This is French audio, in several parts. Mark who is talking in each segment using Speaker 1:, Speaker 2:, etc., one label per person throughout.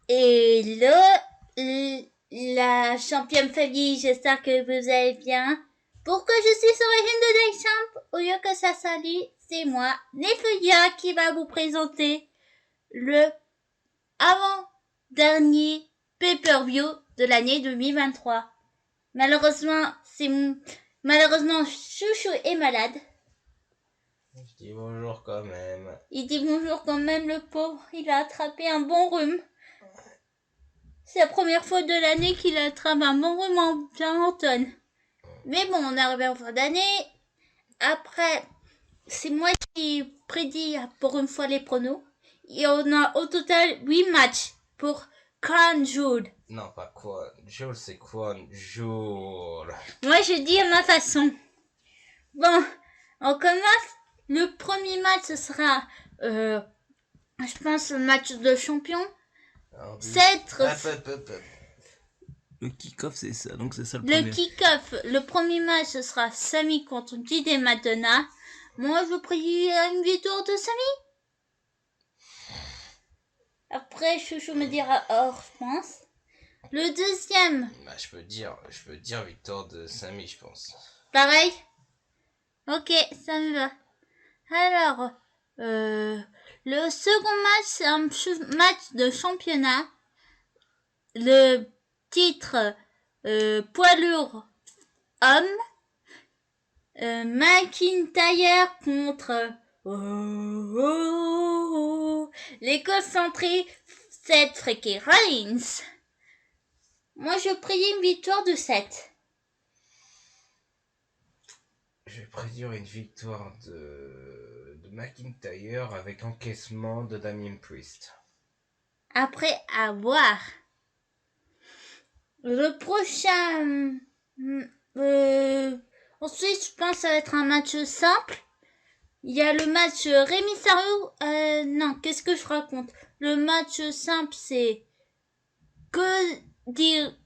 Speaker 1: Hello, la championne famille, j'espère que vous allez bien. Pourquoi je suis sur la chaîne de Daychamp au lieu que ça salue, c'est moi, Nefuya, qui va vous présenter le avant-dernier pay-per-view de l'année 2023. Malheureusement, Chouchou est malade.
Speaker 2: Je dis bonjour quand même.
Speaker 1: Il dit bonjour quand même, le pauvre, il a attrapé un bon rhume. C'est la première fois de l'année qu'il attrape un bon rhume en plein automne. Mais bon, on est arrivé en fin d'année. Après, c'est moi qui prédis pour une fois les pronos. Et on a au total 8 matchs pour Crown Jewel.
Speaker 2: Non, pas quoi. Jewel, c'est quoi? Jewel.
Speaker 1: Moi, je dis à ma façon. Bon, on commence. Le premier match, ce sera, je pense, le match de champion.
Speaker 2: Le kick-off, c'est ça, donc c'est ça le
Speaker 1: premier.
Speaker 2: premier.
Speaker 1: Le kick-off, le premier match, ce sera Sami contre J.D. Madonna. Moi, je prie une victoire de Sami. Après, Chouchou me dira je pense. Le deuxième.
Speaker 2: Bah, je peux dire victoire de Sami, je pense.
Speaker 1: Pareil. Ok, ça me va. Alors, le second match, c'est un match de championnat. Le titre poids lourd homme. McIntyre contre les concentrés Seth Freaky Rollins. Moi, je prie une victoire de Seth.
Speaker 2: Je vais prédire une victoire de McIntyre avec encaissement de Damien Priest.
Speaker 1: Après avoir le prochain ensuite je pense que ça va être un match simple. Il y a le match Rey Mysterio. Non, qu'est-ce que je raconte? Le match simple, c'est Cody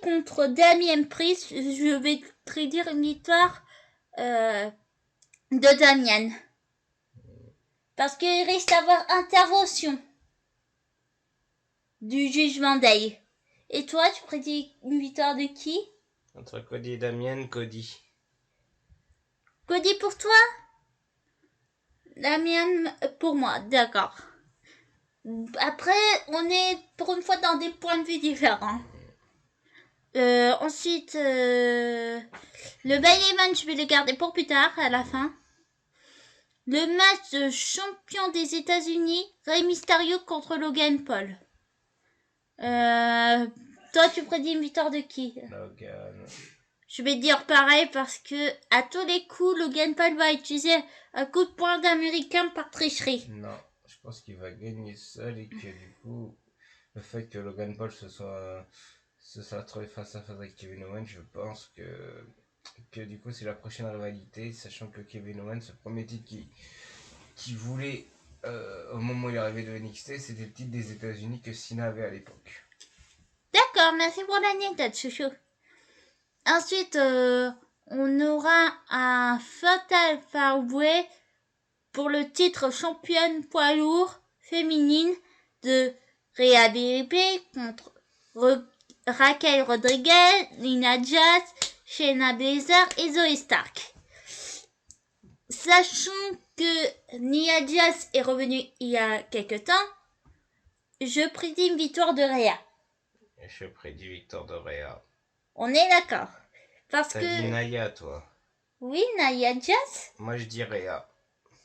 Speaker 1: contre Damien Priest. Je vais prédire une victoire de Damien. Parce qu'il risque d'avoir intervention du Judgment Day. Et toi, tu prédis une victoire de qui?
Speaker 2: Entre Cody et Damien, Cody.
Speaker 1: Cody pour toi? Damien pour moi, d'accord. Après, on est pour une fois dans des points de vue différents. Ensuite, le main event, je vais le garder pour plus tard, à la fin. Le match de champion des États-Unis, Rey Mysterio contre Logan Paul. Toi, tu prédis une victoire de qui?
Speaker 2: Logan.
Speaker 1: Je vais dire pareil parce que à tous les coups, Logan Paul va utiliser un coup de poing d'américain par tricherie.
Speaker 2: Non, je pense qu'il va gagner seul et que du coup, le fait que Logan Paul se soit trouvé face à face avec Kevin Owens, je pense que du coup c'est la prochaine rivalité, sachant que Kevin Owens, ce premier titre qui voulait au moment où il est arrivé de NXT, c'était le titre des États-Unis que Cena avait à l'époque.
Speaker 1: D'accord, merci pour l'anecdote, chouchou. Ensuite, on aura un Fatal 4-Way pour le titre championne poids lourd féminine de Rhea Ripley contre Raquel Rodriguez, Nina Jax, Shayna Baszler et Zoe Stark. Sachant que Nia Jax est revenue il y a quelques temps, je prédis une victoire de Rhea.
Speaker 2: Je prédis victoire de Rhea.
Speaker 1: On est d'accord. Parce
Speaker 2: T'as
Speaker 1: que...
Speaker 2: dit Naya, toi?
Speaker 1: Oui, Nia Jax.
Speaker 2: Moi, je dis Rhea.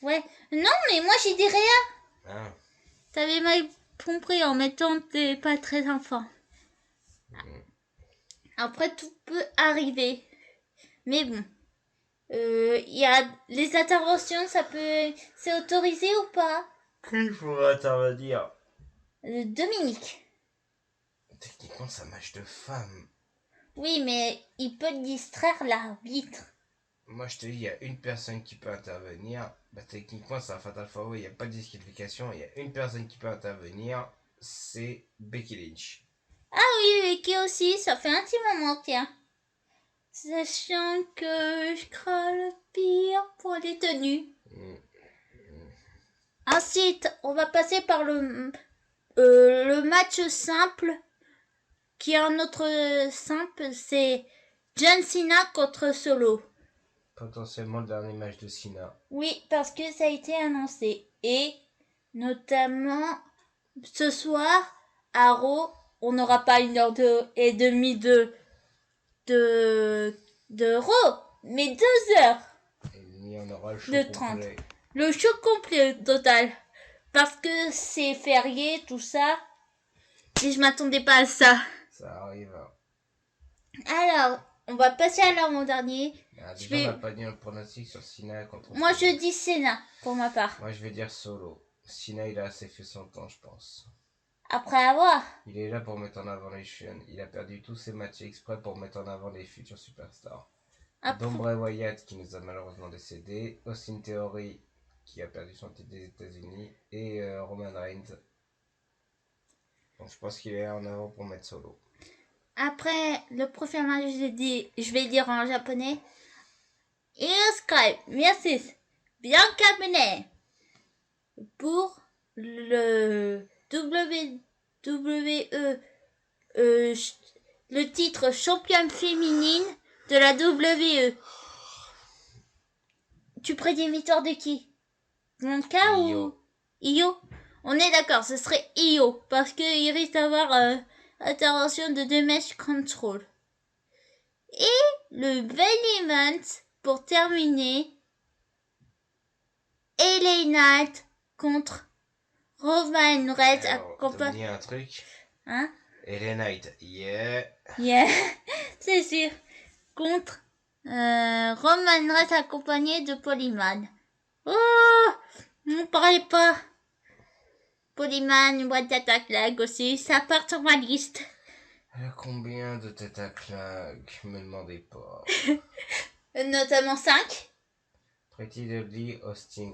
Speaker 1: Ouais. Non, mais moi, j'ai dit Rhea.
Speaker 2: Hein?
Speaker 1: T'avais mal compris en mettant t'es pas très enfant. Après, tout peut arriver. Mais bon. Il y a les interventions, ça peut... C'est autorisé ou pas?
Speaker 2: Qui pourra intervenir?
Speaker 1: Dominique.
Speaker 2: Techniquement, c'est un match de femmes.
Speaker 1: Oui, mais il peut distraire l'arbitre.
Speaker 2: Moi, je te dis, il y a une personne qui peut intervenir. Bah, techniquement, c'est un Fatal 4-Way, il n'y a pas de disqualification. Il y a une personne qui peut intervenir, c'est Becky Lynch.
Speaker 1: Ah oui, Becky aussi, ça fait un petit moment, tiens. Sachant que je crains le pire pour les tenues. Ensuite, on va passer par le le match simple, qui est un autre simple, c'est John Cena contre Solo.
Speaker 2: Potentiellement le dernier match de Cena.
Speaker 1: Oui, parce que ça a été annoncé. Et notamment, ce soir, à Raw, on n'aura pas 1h30 de Raw, mais 2 heures.
Speaker 2: Et il y en aura le show
Speaker 1: De
Speaker 2: complet.
Speaker 1: 30. Le show complet total. Parce que c'est férié, tout ça. Et je m'attendais pas à ça.
Speaker 2: Ça arrive.
Speaker 1: Alors, on va passer à l'avant-dernier.
Speaker 2: Déjà, on n'a pas dit un pronostic sur Cena contre
Speaker 1: Moi,
Speaker 2: Solo.
Speaker 1: je dis Cena, pour ma part.
Speaker 2: Moi, je vais dire Solo. Cena, il a assez fait son temps, je pense.
Speaker 1: Après avoir.
Speaker 2: Il est là pour mettre en avant les jeunes. Il a perdu tous ses matchs exprès pour mettre en avant les futurs superstars.
Speaker 1: Après...
Speaker 2: Dom Bray Wyatt, qui nous a malheureusement décédé. Austin Theory, qui a perdu son titre des États-Unis. Et Roman Reigns. Donc, je pense qu'il est en avant pour mettre Solo.
Speaker 1: Après le prochain match, je vais dire en japonais. Io Sky versus Bianca Belair pour le WWE, le titre championne féminine de la WWE. Tu prédis une victoire de qui? Bianca ou Io? On est d'accord, ce serait Io parce qu'il risque d'avoir intervention de Damage Control. Et le main event pour terminer, LA Knight contre Roman Reigns.
Speaker 2: T'as dit un truc?
Speaker 1: Hein?
Speaker 2: LA Knight, yeah.
Speaker 1: Yeah, c'est sûr. Contre Roman Reigns accompagné de Polyman. Oh, n'en parlez pas. Polyman, une boîte d'attaque lag aussi, ça part sur ma liste.
Speaker 2: Elle a combien de têtes à claque? Me demandez pas.
Speaker 1: Notamment 5.
Speaker 2: Pretty Deadly, Austin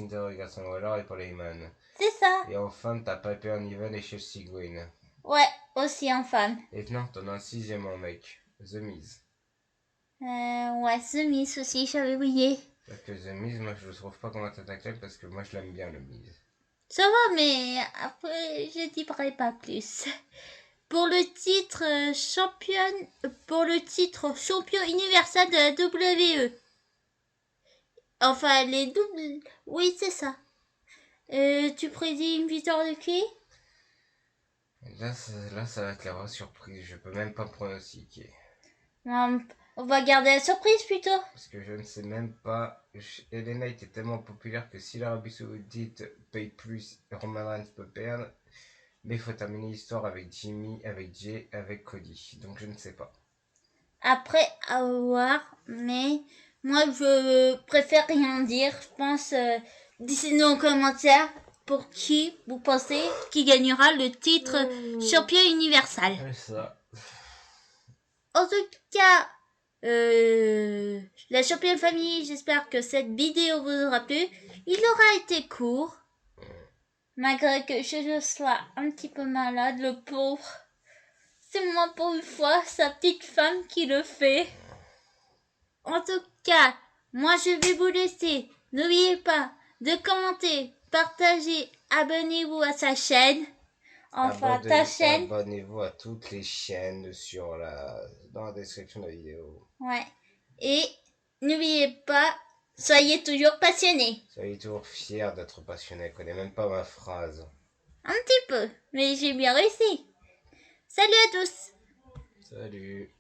Speaker 2: Theory, Garson Waller et Paul Heyman.
Speaker 1: C'est ça.
Speaker 2: Et en femme, t'as Piper Niven et Chelsea Green.
Speaker 1: Ouais, aussi en femme.
Speaker 2: Et non, t'en as un 6ème en mec. The Miz.
Speaker 1: Ouais, The Miz aussi, j'avais oublié.
Speaker 2: Parce que The Miz, moi je le trouve pas comme un tête à claque parce que moi je l'aime bien le Miz.
Speaker 1: Ça va, mais après, je dirai pas plus. Pour le titre champion universel de la WWE. Enfin, les doubles. Oui, c'est ça. Tu prédis une victoire de qui?
Speaker 2: Là, ça va être la vraie surprise. Je peux même pas pronostiquer.
Speaker 1: On va garder la surprise plutôt.
Speaker 2: Parce que je ne sais même pas. LA Knight est tellement populaire que si l'Arabie Saoudite paye plus, Roman Reigns peut perdre. Mais il faut terminer l'histoire avec Jimmy, avec Jay, avec Cody. Donc je ne sais pas.
Speaker 1: Après, à voir. Mais moi, je préfère rien dire. Je pense, dites-nous en commentaire pour qui vous pensez qui gagnera le titre champion universel.
Speaker 2: C'est ça.
Speaker 1: En tout cas, la championne famille, j'espère que cette vidéo vous aura plu. Il aura été court. Malgré que je sois un petit peu malade, le pauvre. C'est moi pour une fois, sa petite femme qui le fait. En tout cas, moi je vais vous laisser. N'oubliez pas de commenter, partager, abonnez-vous à sa chaîne. Enfin, ta chaîne.
Speaker 2: Abonnez-vous à toutes les chaînes dans la description de la vidéo.
Speaker 1: Ouais. Et n'oubliez pas, soyez toujours passionnés.
Speaker 2: Soyez toujours fiers d'être passionnés. Je connais même pas ma phrase.
Speaker 1: Un petit peu, mais j'ai bien réussi. Salut à tous.
Speaker 2: Salut.